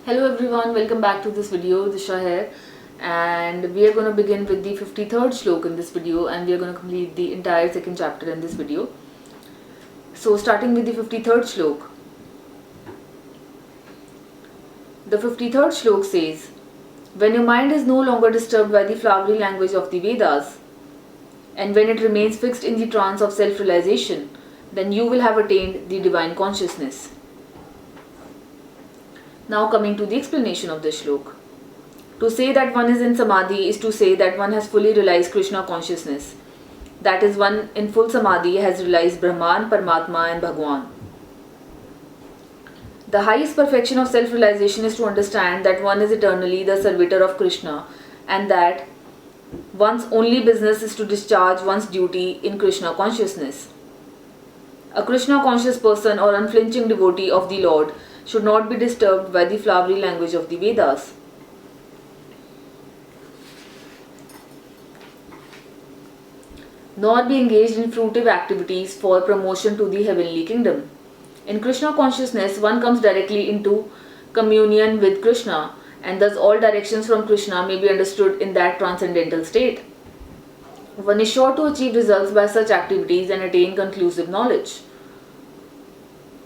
Hello everyone, welcome back to this video. Disha here, and we are going to begin with the 53rd Shloka in this video, and we are going to complete the entire second chapter in this video. So starting with the 53rd Shloka. The 53rd Shloka says, when your mind is no longer disturbed by the flowery language of the Vedas, and when it remains fixed in the trance of self-realization, then you will have attained the divine consciousness. Now coming to the explanation of this shloka. To say that one is in samadhi is to say that one has fully realized Krishna consciousness. That is, one in full samadhi has realized Brahman, Paramatma and Bhagwan. The highest perfection of self-realization is to understand that one is eternally the servitor of Krishna and that one's only business is to discharge one's duty in Krishna consciousness. A Krishna conscious person or unflinching devotee of the Lord should not be disturbed by the flowery language of the Vedas. Nor be engaged in fruitive activities for promotion to the heavenly kingdom. In Krishna consciousness, one comes directly into communion with Krishna, and thus all directions from Krishna may be understood in that transcendental state. One is sure to achieve results by such activities and attain conclusive knowledge.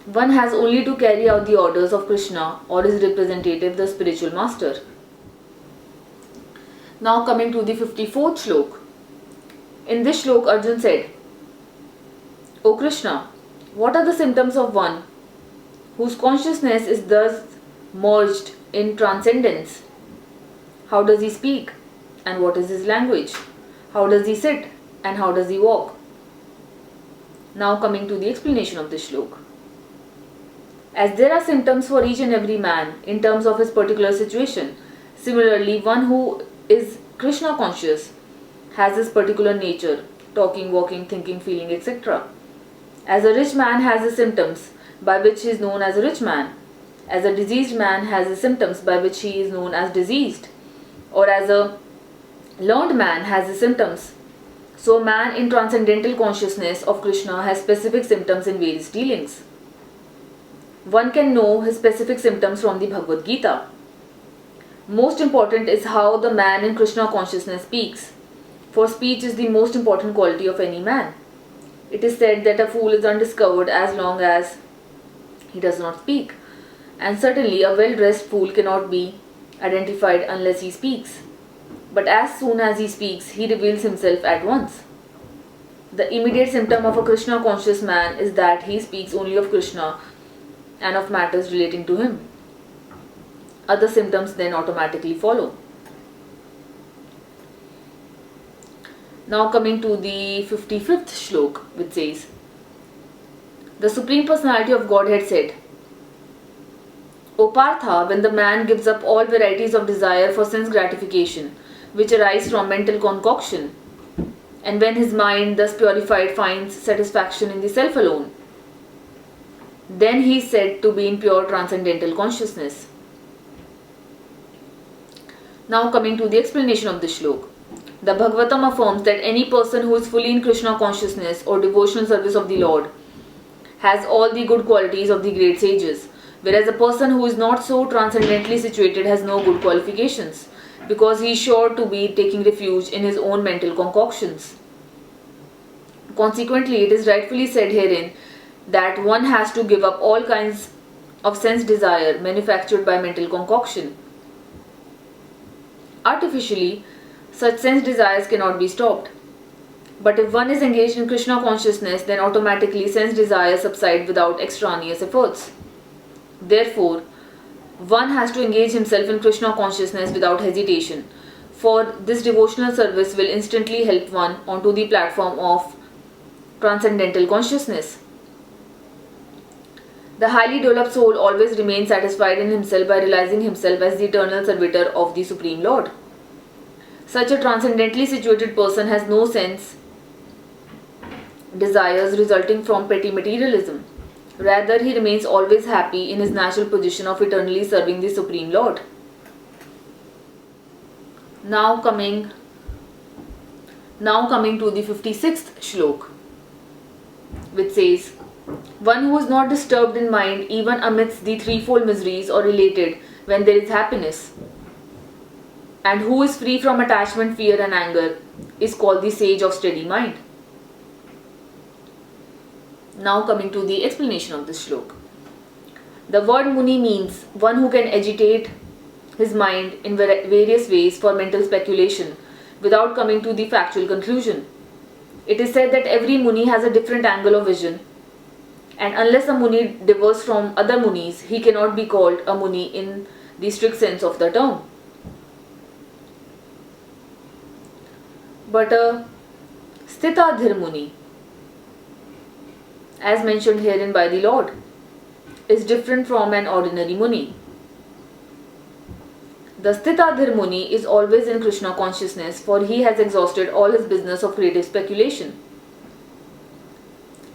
One has only to carry out the orders of Krishna or his representative, the spiritual master. Now coming to the 54th Shloka. In this Shloka, Arjun said, O Krishna, what are the symptoms of one whose consciousness is thus merged in transcendence? How does he speak? And what is his language? How does he sit? And how does he walk? Now coming to the explanation of this Shloka. As there are symptoms for each and every man in terms of his particular situation, similarly, one who is Krishna conscious has his particular nature, talking, walking, thinking, feeling, etc. As a rich man has his symptoms by which he is known as a rich man, as a diseased man has his symptoms by which he is known as diseased, or as a learned man has his symptoms, so man in transcendental consciousness of Krishna has specific symptoms in various dealings. One can know his specific symptoms from the Bhagavad Gita. Most important is how the man in Krishna consciousness speaks, for speech is the most important quality of any man. It is said that a fool is undiscovered as long as he does not speak, and certainly a well-dressed fool cannot be identified unless he speaks. But as soon as he speaks, he reveals himself at once. The immediate symptom of a Krishna conscious man is that he speaks only of Krishna and of matters relating to him. Other symptoms then automatically follow. Now coming to the 55th Shloka, which says, the Supreme Personality of Godhead said, O Partha, when the man gives up all varieties of desire for sense gratification, which arise from mental concoction, and when his mind, thus purified, finds satisfaction in the self alone, then he is said to be in pure transcendental consciousness. Now coming to the explanation of this shloka. The Bhagavatam affirms that any person who is fully in Krishna consciousness or devotional service of the Lord has all the good qualities of the great sages, whereas a person who is not so transcendently situated has no good qualifications, because he is sure to be taking refuge in his own mental concoctions. Consequently, it is rightfully said herein that one has to give up all kinds of sense desire manufactured by mental concoction. Artificially, such sense desires cannot be stopped. But if one is engaged in Krishna consciousness, then automatically sense desires subside without extraneous efforts. Therefore, one has to engage himself in Krishna consciousness without hesitation, for this devotional service will instantly help one onto the platform of transcendental consciousness. The highly developed soul always remains satisfied in himself by realizing himself as the eternal servitor of the Supreme Lord. Such a transcendently situated person has no sense desires resulting from petty materialism. Rather, he remains always happy in his natural position of eternally serving the Supreme Lord. Now coming to the 56th Shloka, which says, One who is not disturbed in mind even amidst the threefold miseries or related when there is happiness. And who is free from attachment, fear and anger is called the sage of steady mind. Now coming to the explanation of this shloka. The word Muni means one who can agitate his mind in various ways for mental speculation without coming to the factual conclusion. It is said that every Muni has a different angle of vision, and unless a Muni differs from other Munis, he cannot be called a Muni in the strict sense of the term. But a Sthitadhir Muni, as mentioned herein by the Lord, is different from an ordinary Muni. The Sthitadhir Muni is always in Krishna consciousness, for he has exhausted all his business of creative speculation.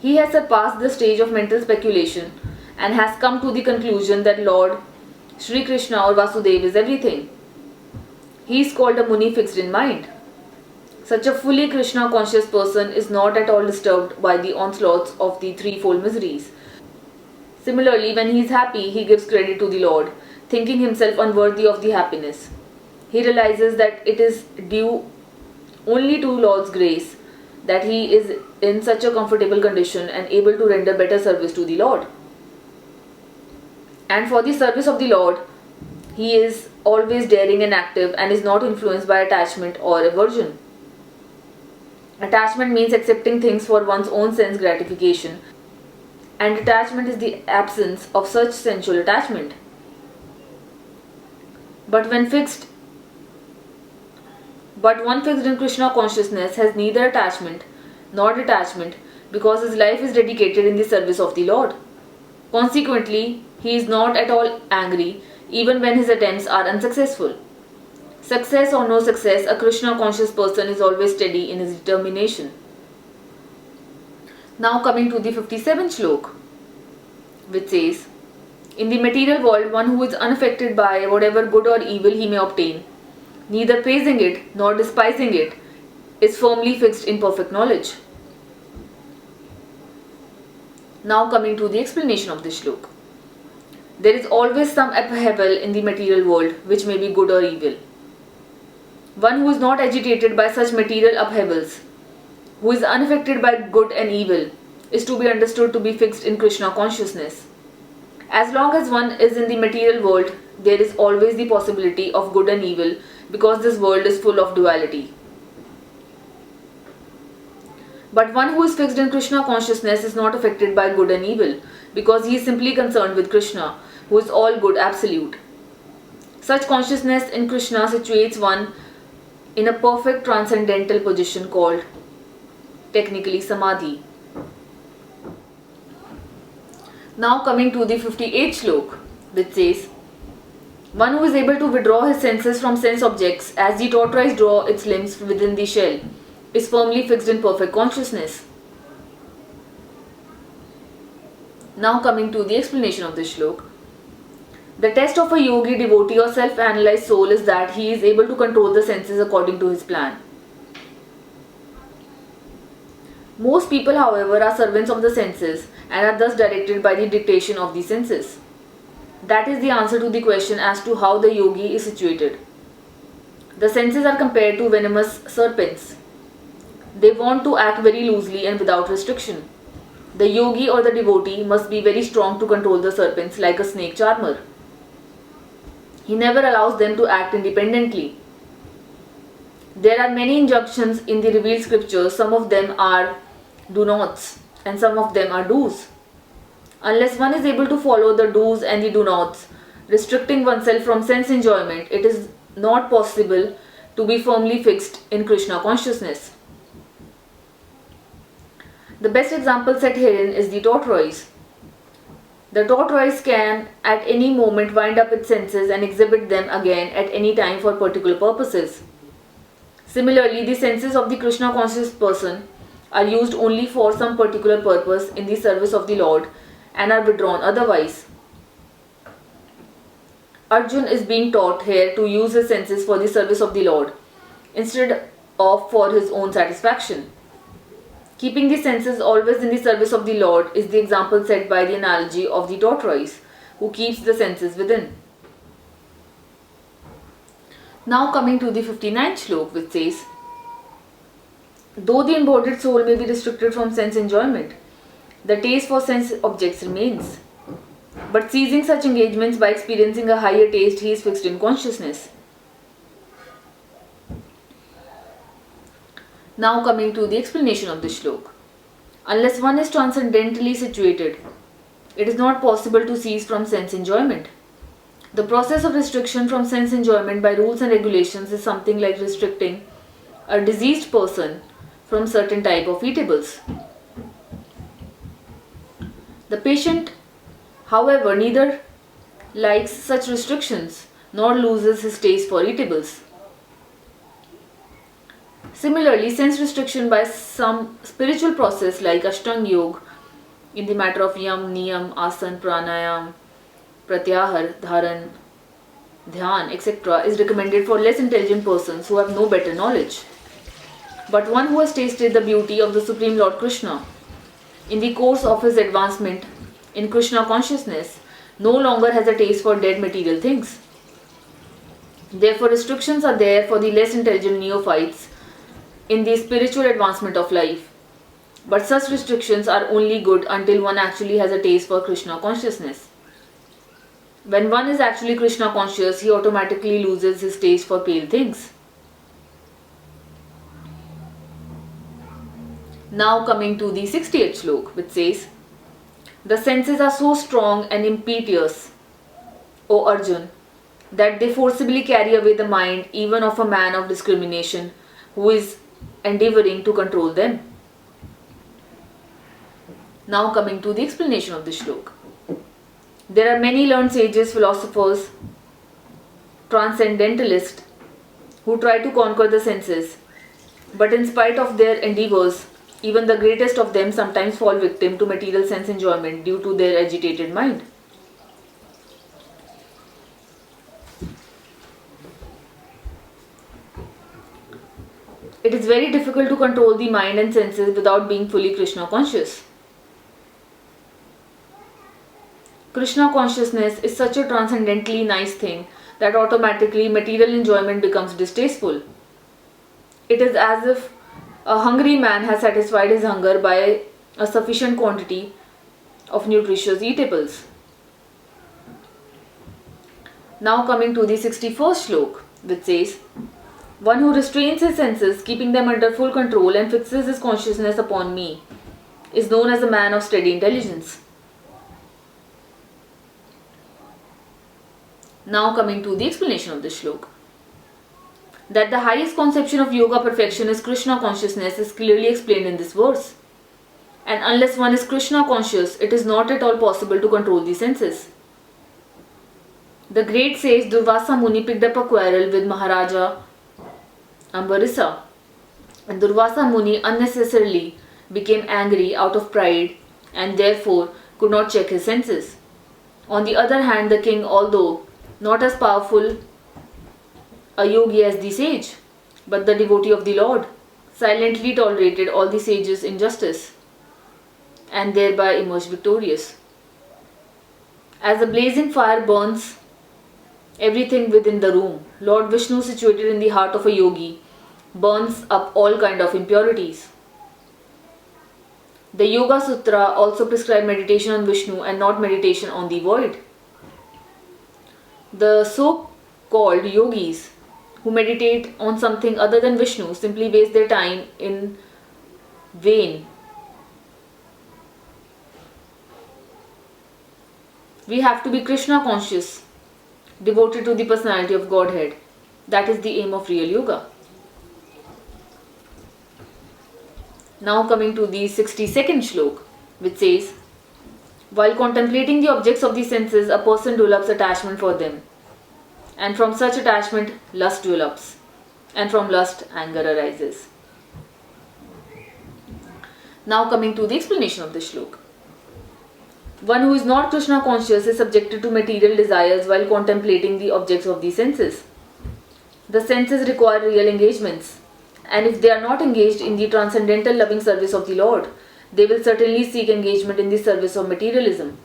He has surpassed the stage of mental speculation and has come to the conclusion that Lord Shri Krishna or Vasudeva is everything. He is called a Muni fixed in mind. Such a fully Krishna conscious person is not at all disturbed by the onslaughts of the threefold miseries. Similarly, when he is happy, he gives credit to the Lord, thinking himself unworthy of the happiness. He realizes that it is due only to Lord's grace that he is in such a comfortable condition and able to render better service to the Lord. And for the service of the Lord, he is always daring and active and is not influenced by attachment or aversion. Attachment means accepting things for one's own sense gratification, and detachment is the absence of such sensual attachment. But one fixed in Krishna consciousness has neither attachment nor detachment, because his life is dedicated in the service of the Lord. Consequently, he is not at all angry even when his attempts are unsuccessful. Success or no success, a Krishna conscious person is always steady in his determination. Now coming to the 57th shloka, which says, in the material world, one who is unaffected by whatever good or evil he may obtain, neither praising it nor despising it, is firmly fixed in perfect knowledge. Now coming to the explanation of this shloka. There is always some upheaval in the material world which may be good or evil. One who is not agitated by such material upheavals, who is unaffected by good and evil, is to be understood to be fixed in Krishna consciousness. As long as one is in the material world, there is always the possibility of good and evil, because this world is full of duality. But one who is fixed in Krishna consciousness is not affected by good and evil, because he is simply concerned with Krishna, who is all good absolute. Such consciousness in Krishna situates one in a perfect transcendental position called technically Samadhi. Now coming to the 58th shloka, which says, one who is able to withdraw his senses from sense objects as the tortoise draws its limbs within the shell is firmly fixed in perfect consciousness. Now coming to the explanation of this shloka. The test of a yogi, devotee or self-analyzed soul is that he is able to control the senses according to his plan. Most people, however, are servants of the senses and are thus directed by the dictation of the senses. That is the answer to the question as to how the yogi is situated. The senses are compared to venomous serpents. They want to act very loosely and without restriction. The yogi or the devotee must be very strong to control the serpents like a snake charmer. He never allows them to act independently. There are many injunctions in the revealed scriptures. Some of them are do nots and some of them are do's. Unless one is able to follow the do's and the do nots, restricting oneself from sense enjoyment, it is not possible to be firmly fixed in Krishna consciousness. The best example set herein is the tortoise. The tortoise can at any moment wind up its senses and exhibit them again at any time for particular purposes. Similarly, the senses of the Krishna conscious person are used only for some particular purpose in the service of the Lord and are withdrawn otherwise. Arjun is being taught here to use his senses for the service of the Lord instead of for his own satisfaction. Keeping the senses always in the service of the Lord is the example set by the analogy of the tortoise who keeps the senses within. Now coming to the 59th slok, which says, though the embodied soul may be restricted from sense enjoyment, the taste for sense objects remains. But ceasing such engagements by experiencing a higher taste, he is fixed in consciousness. Now coming to the explanation of this shlok. Unless one is transcendently situated, it is not possible to cease from sense enjoyment. The process of restriction from sense enjoyment by rules and regulations is something like restricting a diseased person from certain type of eatables. The patient, however, neither likes such restrictions nor loses his taste for eatables. Similarly, sense restriction by some spiritual process like Ashtanga Yoga in the matter of yam, niyam, asan, pranayam, pratyahar, dharan, dhyan, etc. is recommended for less intelligent persons who have no better knowledge. But one who has tasted the beauty of the Supreme Lord Krishna in the course of his advancement in Krishna consciousness no longer has a taste for dead material things. Therefore, restrictions are there for the less intelligent neophytes in the spiritual advancement of life. But such restrictions are only good until one actually has a taste for Krishna consciousness. When one is actually Krishna conscious, he automatically loses his taste for pale things. Now coming to the 68th slok, which says, the senses are so strong and impetuous, O Arjun, that they forcibly carry away the mind even of a man of discrimination who is endeavoring to control them. Now coming to the explanation of this shlok. There are many learned sages, philosophers, transcendentalists who try to conquer the senses, but in spite of their endeavors, even the greatest of them sometimes fall victim to material sense enjoyment due to their agitated mind. It is very difficult to control the mind and senses without being fully Krishna conscious. Krishna consciousness is such a transcendently nice thing that automatically material enjoyment becomes distasteful. It is as if a hungry man has satisfied his hunger by a sufficient quantity of nutritious eatables. Now coming to the 61st slok, which says, one who restrains his senses, keeping them under full control and fixes his consciousness upon me, is known as a man of steady intelligence. Now coming to the explanation of this shlok. That the highest conception of yoga perfection is Krishna consciousness is clearly explained in this verse. And unless one is Krishna conscious, it is not at all possible to control the senses. The great sage Durvasa Muni picked up a quarrel with Maharaja Ambarisa, and Durvasa Muni unnecessarily became angry out of pride and therefore could not check his senses. On the other hand, the king, although not as powerful a yogi as the sage, but the devotee of the Lord, silently tolerated all the sages' injustice and thereby emerged victorious. As a blazing fire burns everything within the room, Lord Vishnu, situated in the heart of a yogi, burns up all kind of impurities. The Yoga Sutra also prescribes meditation on Vishnu and not meditation on the void. The so-called yogis who meditate on something other than Vishnu simply waste their time in vain. We have to be Krishna conscious, devoted to the personality of Godhead. That is the aim of real yoga. Now coming to the 62nd shlok, which says, while contemplating the objects of the senses, a person develops attachment for them. And from such attachment, lust develops. And from lust, anger arises. Now coming to the explanation of this shlok. One who is not Krishna conscious is subjected to material desires while contemplating the objects of the senses. The senses require real engagements. And if they are not engaged in the transcendental loving service of the Lord, they will certainly seek engagement in the service of materialism.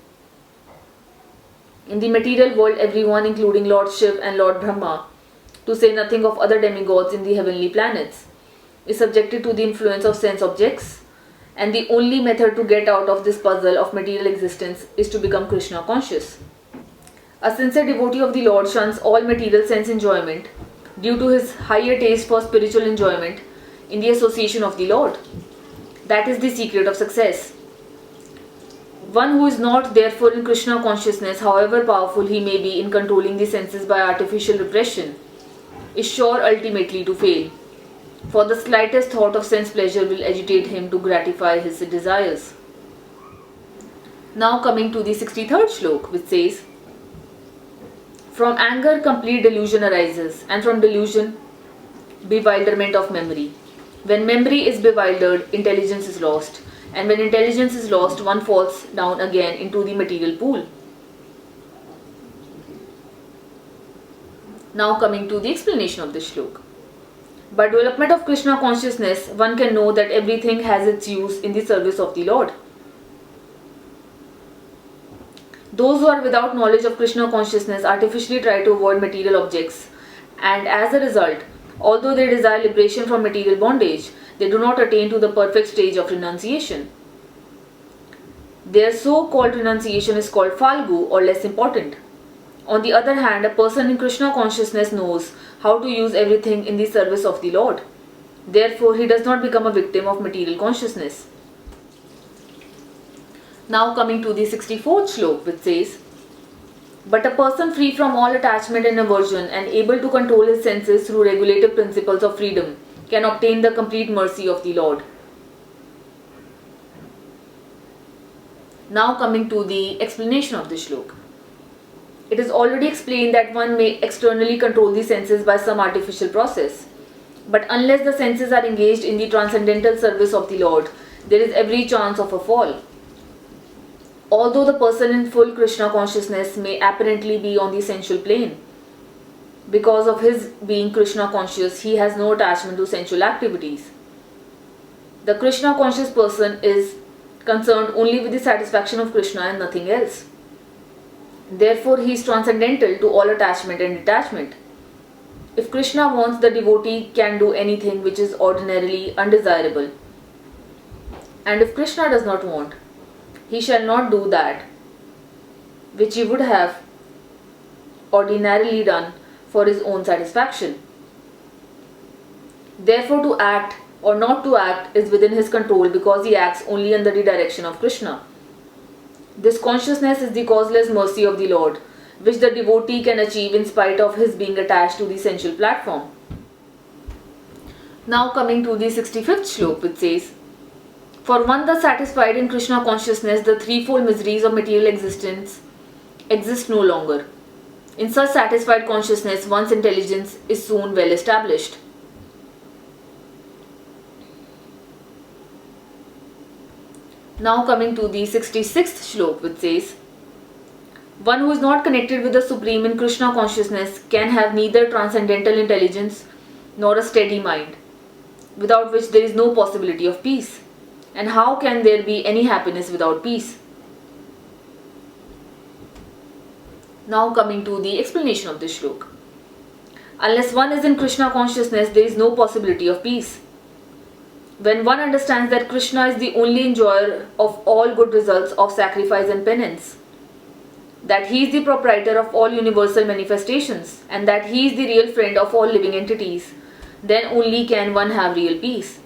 In the material world, everyone, including Lord Shiv and Lord Brahma, to say nothing of other demigods in the heavenly planets, is subjected to the influence of sense objects, and the only method to get out of this puzzle of material existence is to become Krishna conscious. A sincere devotee of the Lord shuns all material sense enjoyment due to his higher taste for spiritual enjoyment in the association of the Lord. That is the secret of success. One who is not therefore in Krishna consciousness, however powerful he may be in controlling the senses by artificial repression, is sure ultimately to fail, for the slightest thought of sense pleasure will agitate him to gratify his desires. Now coming to the 63rd shlok, which says, from anger complete delusion arises, and from delusion bewilderment of memory. When memory is bewildered, intelligence is lost, and when intelligence is lost, one falls down again into the material pool. Now coming to the explanation of this shlok. By development of Krishna consciousness, one can know that everything has its use in the service of the Lord. Those who are without knowledge of Krishna consciousness artificially try to avoid material objects, and as a result, although they desire liberation from material bondage, they do not attain to the perfect stage of renunciation. Their so-called renunciation is called falgu, or less important. On the other hand, a person in Krishna consciousness knows how to use everything in the service of the Lord. Therefore, he does not become a victim of material consciousness. Now coming to the 64th shlok, which says, but a person free from all attachment and aversion and able to control his senses through regulative principles of freedom can obtain the complete mercy of the Lord. Now coming to the explanation of this shlok. It is already explained that one may externally control the senses by some artificial process. But unless the senses are engaged in the transcendental service of the Lord, there is every chance of a fall. Although the person in full Krishna consciousness may apparently be on the sensual plane, because of his being Krishna conscious, he has no attachment to sensual activities. The Krishna conscious person is concerned only with the satisfaction of Krishna and nothing else. Therefore, he is transcendental to all attachment and detachment. If Krishna wants, the devotee can do anything which is ordinarily undesirable. And if Krishna does not want, he shall not do that which he would have ordinarily done for his own satisfaction. Therefore, to act or not to act is within his control because he acts only under the direction of Krishna. This consciousness is the causeless mercy of the Lord, which the devotee can achieve in spite of his being attached to the sensual platform. Now coming to the 65th shlok, which says, for one thus satisfied in Krishna consciousness, the threefold miseries of material existence exist no longer. In such satisfied consciousness, one's intelligence is soon well established. Now coming to the 66th shlok, which says, one who is not connected with the Supreme in Krishna consciousness can have neither transcendental intelligence nor a steady mind, without which there is no possibility of peace. And how can there be any happiness without peace? Now coming to the explanation of this shlok. Unless one is in Krishna consciousness, there is no possibility of peace. When one understands that Krishna is the only enjoyer of all good results of sacrifice and penance, that he is the proprietor of all universal manifestations, and that he is the real friend of all living entities, then only can one have real peace.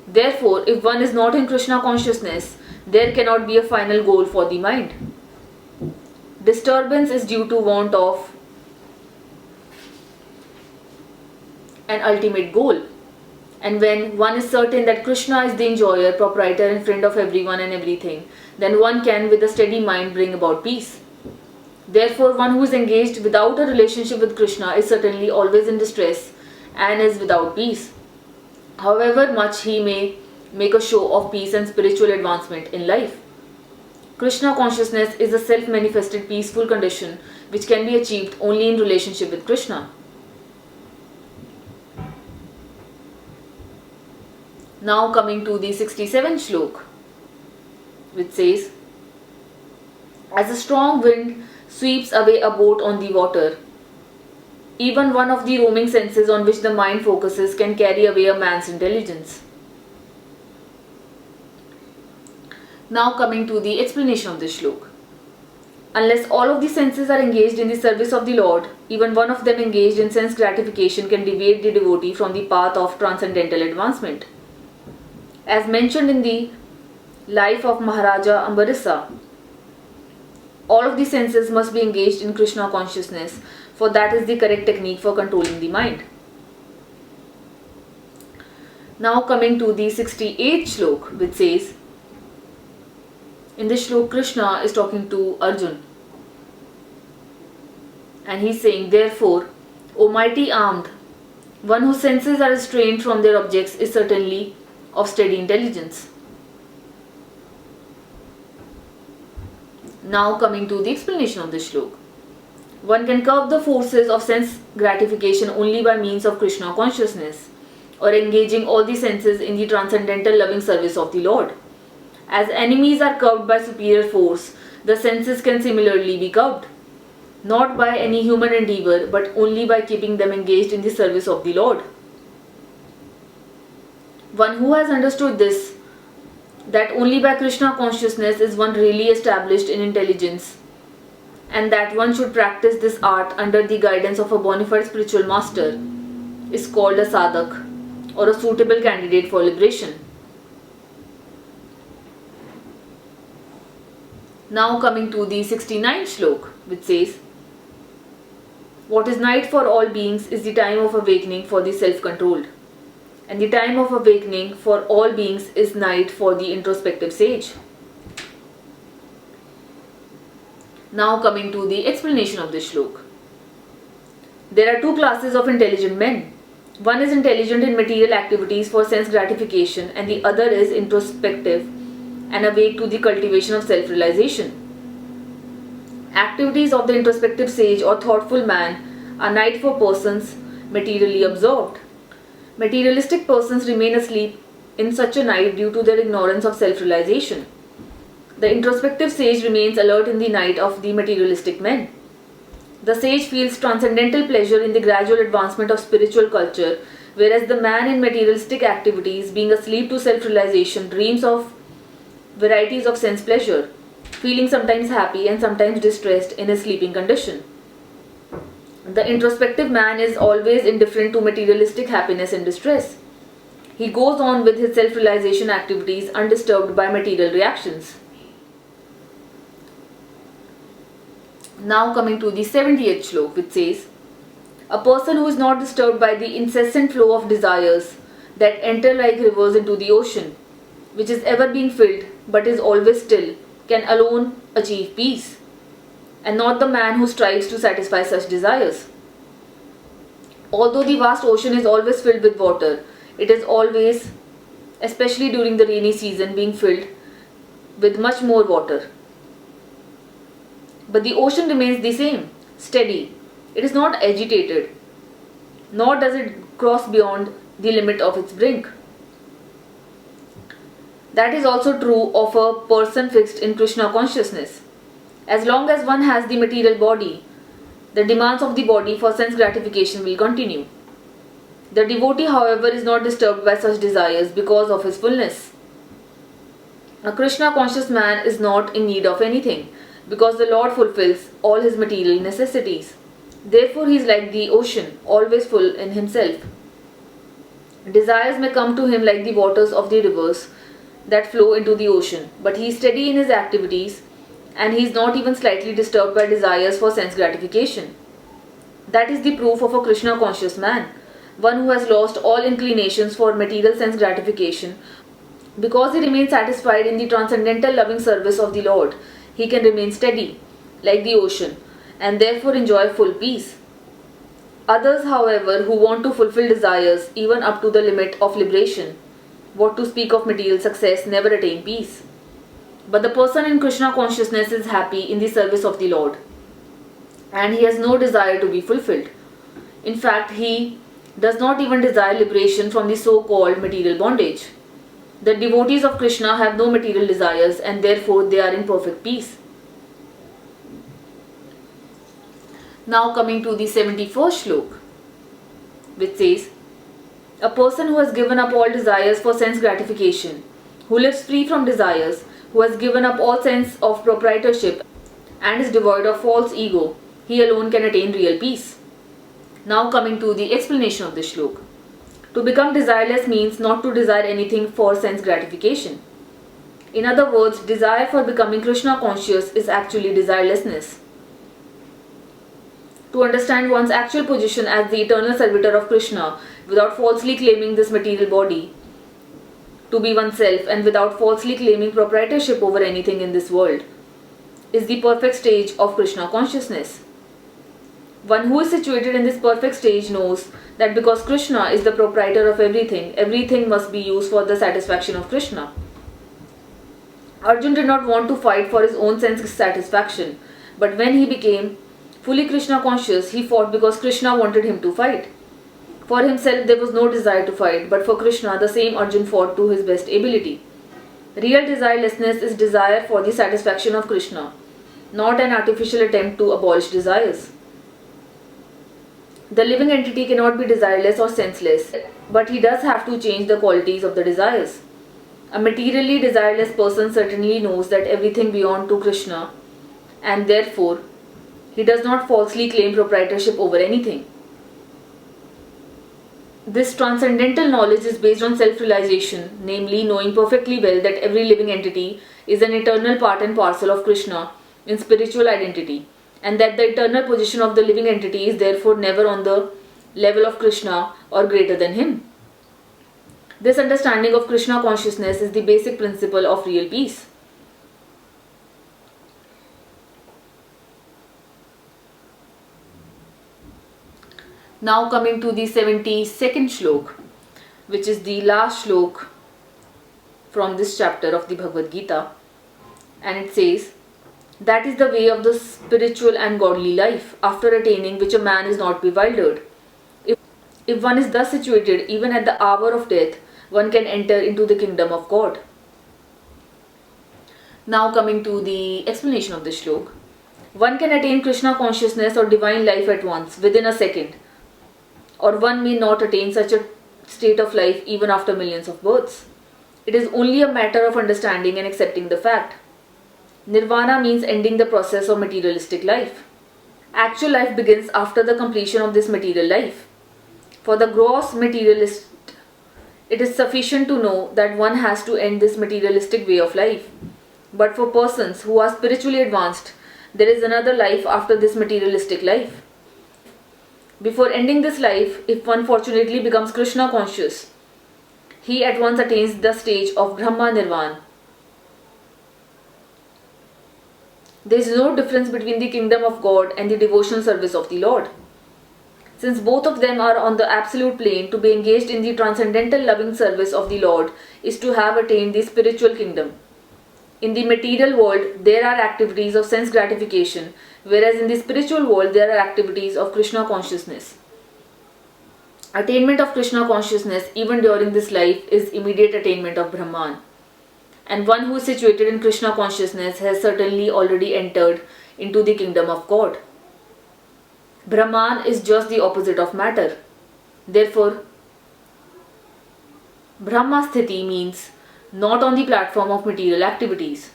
Therefore, if one is not in Krishna consciousness, there cannot be a final goal for the mind. Disturbance is due to want of an ultimate goal. And when one is certain that Krishna is the enjoyer, proprietor and friend of everyone and everything, then one can with a steady mind bring about peace. Therefore, one who is engaged without a relationship with Krishna is certainly always in distress and is without peace, however much he may make a show of peace and spiritual advancement in life. Krishna consciousness is a self-manifested peaceful condition which can be achieved only in relationship with Krishna. Now coming to the 67th shlok, which says, as a strong wind sweeps away a boat on the water, Even one of the roaming senses on which the mind focuses can carry away a man's intelligence. Now coming to the explanation of this shlok. Unless all of the senses are engaged in the service of the Lord, even one of them engaged in sense gratification can deviate the devotee from the path of transcendental advancement. As mentioned in the life of Maharaja Ambarisa, all of the senses must be engaged in Krishna consciousness, for that is the correct technique for controlling the mind. Now coming to the 68th shlok, which says, in this shlok Krishna is talking to Arjun and he is saying, therefore, O mighty armed, one whose senses are restrained from their objects is certainly of steady intelligence. Now coming to the explanation of this shlok. One can curb the forces of sense gratification only by means of Krishna consciousness, or engaging all the senses in the transcendental loving service of the Lord. As enemies are curbed by superior force, the senses can similarly be curbed, not by any human endeavor, but only by keeping them engaged in the service of the Lord. One who has understood this, that only by Krishna consciousness is one really established in intelligence, and that one should practice this art under the guidance of a bona fide spiritual master, is called a sadhak, or a suitable candidate for liberation. Now coming to the 69th shlok, which says, what is night for all beings is the time of awakening for the self-controlled, and the time of awakening for all beings is night for the introspective sage. Now coming to the explanation of this shlok. There are two classes of intelligent men. One is intelligent in material activities for sense gratification, and the other is introspective and awake to the cultivation of self-realization. Activities of the introspective sage or thoughtful man are night for persons materially absorbed. Materialistic persons remain asleep in such a night due to their ignorance of self-realization. The introspective sage remains alert in the night of the materialistic men. The sage feels transcendental pleasure in the gradual advancement of spiritual culture, whereas the man in materialistic activities, being asleep to self-realization, dreams of varieties of sense pleasure, feeling sometimes happy and sometimes distressed in his sleeping condition. The introspective man is always indifferent to materialistic happiness and distress. He goes on with his self-realization activities undisturbed by material reactions. Now coming to the 70th shlok, which says, a person who is not disturbed by the incessant flow of desires that enter like rivers into the ocean, which is ever being filled but is always still, can alone achieve peace, and not the man who strives to satisfy such desires. Although the vast ocean is always filled with water, it is always, especially during the rainy season, being filled with much more water. But the ocean remains the same, steady. It is not agitated, nor does it cross beyond the limit of its brink. That is also true of a person fixed in Krishna consciousness. As long as one has the material body, the demands of the body for sense gratification will continue. The devotee, however, is not disturbed by such desires because of his fullness. A Krishna conscious man is not in need of anything, because the Lord fulfills all his material necessities. Therefore, he is like the ocean, always full in himself. Desires may come to him like the waters of the rivers that flow into the ocean, but he is steady in his activities and he is not even slightly disturbed by desires for sense gratification. That is the proof of a Krishna conscious man, one who has lost all inclinations for material sense gratification. Because he remains satisfied in the transcendental loving service of the Lord, he can remain steady, like the ocean, and therefore enjoy full peace. Others, however, who want to fulfill desires even up to the limit of liberation, what to speak of material success, never attain peace. But the person in Krishna consciousness is happy in the service of the Lord, and he has no desire to be fulfilled. In fact, he does not even desire liberation from the so-called material bondage. The devotees of Krishna have no material desires and therefore they are in perfect peace. Now coming to the 71st shlok, which says, a person who has given up all desires for sense gratification, who lives free from desires, who has given up all sense of proprietorship and is devoid of false ego, he alone can attain real peace. Now coming to the explanation of this shlok. To become desireless means not to desire anything for sense gratification. In other words, desire for becoming Krishna conscious is actually desirelessness. To understand one's actual position as the eternal servitor of Krishna without falsely claiming this material body to be oneself and without falsely claiming proprietorship over anything in this world is the perfect stage of Krishna consciousness. One who is situated in this perfect stage knows that because Krishna is the proprietor of everything, everything must be used for the satisfaction of Krishna. Arjun did not want to fight for his own sense satisfaction, but when he became fully Krishna conscious, he fought because Krishna wanted him to fight. For himself there was no desire to fight, but for Krishna the same Arjun fought to his best ability. Real desirelessness is desire for the satisfaction of Krishna, not an artificial attempt to abolish desires. The living entity cannot be desireless or senseless, but he does have to change the qualities of the desires. A materially desireless person certainly knows that everything belongs to Krishna, and therefore he does not falsely claim proprietorship over anything. This transcendental knowledge is based on self-realization, namely knowing perfectly well that every living entity is an eternal part and parcel of Krishna in spiritual identity, and that the eternal position of the living entity is therefore never on the level of Krishna or greater than him. This understanding of Krishna consciousness is the basic principle of real peace. Now coming to the 72nd shlok, which is the last shlok from this chapter of the Bhagavad Gita, and it says, that is the way of the spiritual and godly life, after attaining which a man is not bewildered. If one is thus situated, even at the hour of death, one can enter into the kingdom of God. Now coming to the explanation of this shlok. One can attain Krishna consciousness or divine life at once, within a second, or one may not attain such a state of life even after millions of births. It is only a matter of understanding and accepting the fact. Nirvana means ending the process of materialistic life. Actual life begins after the completion of this material life. For the gross materialist, it is sufficient to know that one has to end this materialistic way of life. But for persons who are spiritually advanced, there is another life after this materialistic life. Before ending this life, if one fortunately becomes Krishna conscious, he at once attains the stage of Brahma Nirvana. There is no difference between the kingdom of God and the devotional service of the Lord. Since both of them are on the absolute plane, to be engaged in the transcendental loving service of the Lord is to have attained the spiritual kingdom. In the material world, there are activities of sense gratification, whereas in the spiritual world, there are activities of Krishna consciousness. Attainment of Krishna consciousness, even during this life, is immediate attainment of Brahman. And one who is situated in Krishna consciousness has certainly already entered into the kingdom of God. Brahman is just the opposite of matter. Therefore, Brahma Sthiti means not on the platform of material activities.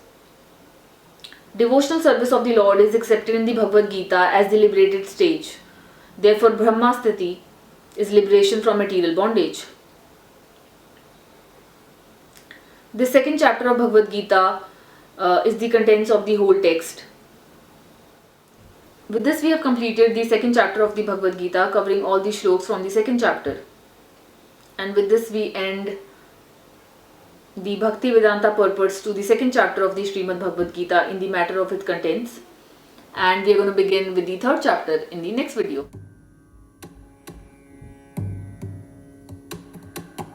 Devotional service of the Lord is accepted in the Bhagavad Gita as the liberated stage. Therefore, Brahma Sthiti is liberation from material bondage. The second chapter of Bhagavad Gita is the contents of the whole text. With this we have completed the second chapter of the Bhagavad Gita, covering all the shloks from the second chapter. And with this we end the Bhakti Vedanta purports to the second chapter of the Srimad Bhagavad Gita in the matter of its contents. And we are going to begin with the third chapter in the next video.